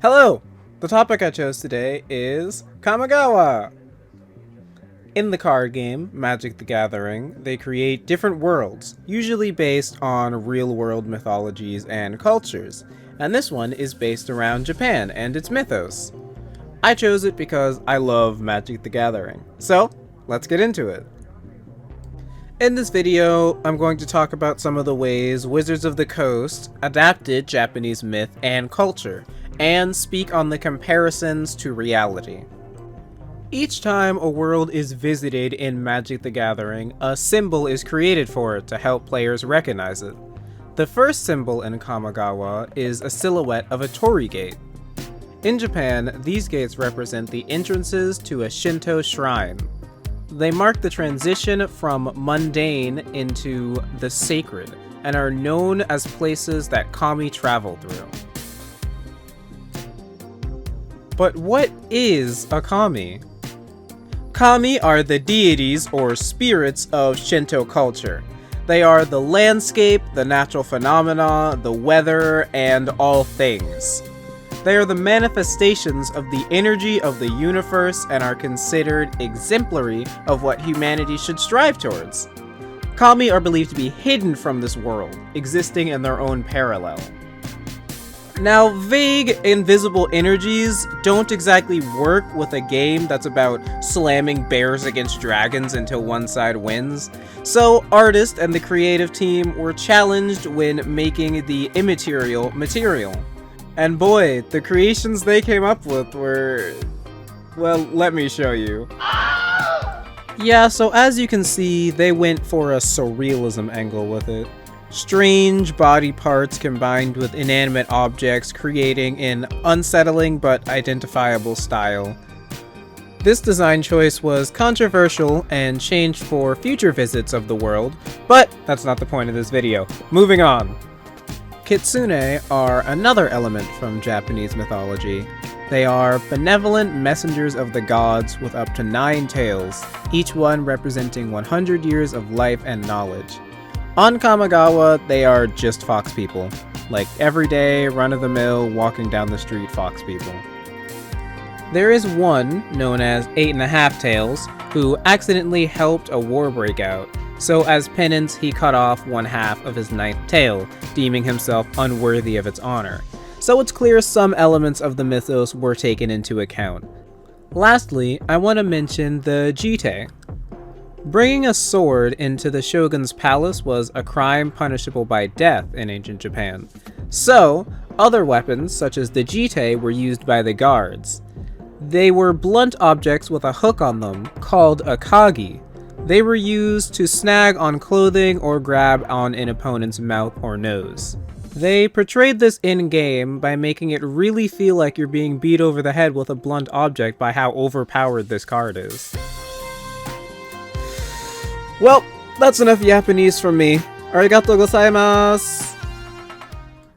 Hello! The topic I chose today is Kamigawa! In the card game, Magic the Gathering, they create different worlds, usually based on real-world mythologies and cultures, and this one is based around Japan and its mythos. I chose it because I love Magic the Gathering, so let's get into it. In this video, I'm going to talk about some of the ways Wizards of the Coast adapted Japanese myth and culture, and speak on the comparisons to reality. Each time a world is visited in Magic the Gathering, a symbol is created for it to help players recognize it. The first symbol in Kamigawa is a silhouette of a torii gate. In Japan, these gates represent the entrances to a Shinto shrine. They mark the transition from mundane into the sacred, and are known as places that kami travel through. But what is a kami? Kami are the deities or spirits of Shinto culture. They are the landscape, the natural phenomena, the weather, and all things. They are the manifestations of the energy of the universe and are considered exemplary of what humanity should strive towards. Kami are believed to be hidden from this world, existing in their own parallel. Now, vague, invisible energies don't exactly work with a game that's about slamming bears against dragons until one side wins, so artists and the creative team were challenged when making the immaterial material. And boy, the creations they came up with were... well, let me show you. Yeah, so as you can see, they went for a surrealism angle with it. Strange body parts combined with inanimate objects, creating an unsettling but identifiable style. This design choice was controversial and changed for future visits of the world, but that's not the point of this video. Moving on. Kitsune are another element from Japanese mythology. They are benevolent messengers of the gods with up to 9 tails, each one representing 100 years of life and knowledge. On Kamigawa, they are just fox people. Like everyday, run-of-the-mill, walking down the street fox people. There is one, known as 8.5 Tails, who accidentally helped a war break out, so as penance he cut off 1/2 of his 9th tail, deeming himself unworthy of its honor. So it's clear some elements of the mythos were taken into account. Lastly, I want to mention the Jite. Bringing a sword into the shogun's palace was a crime punishable by death in ancient Japan. So, other weapons, such as the jite, were used by the guards. They were blunt objects with a hook on them, called a kagi. They were used to snag on clothing or grab on an opponent's mouth or nose. They portrayed this in-game by making it really feel like you're being beat over the head with a blunt object by how overpowered this card is. Well, that's enough Japanese from me. Arigatou gozaimasu!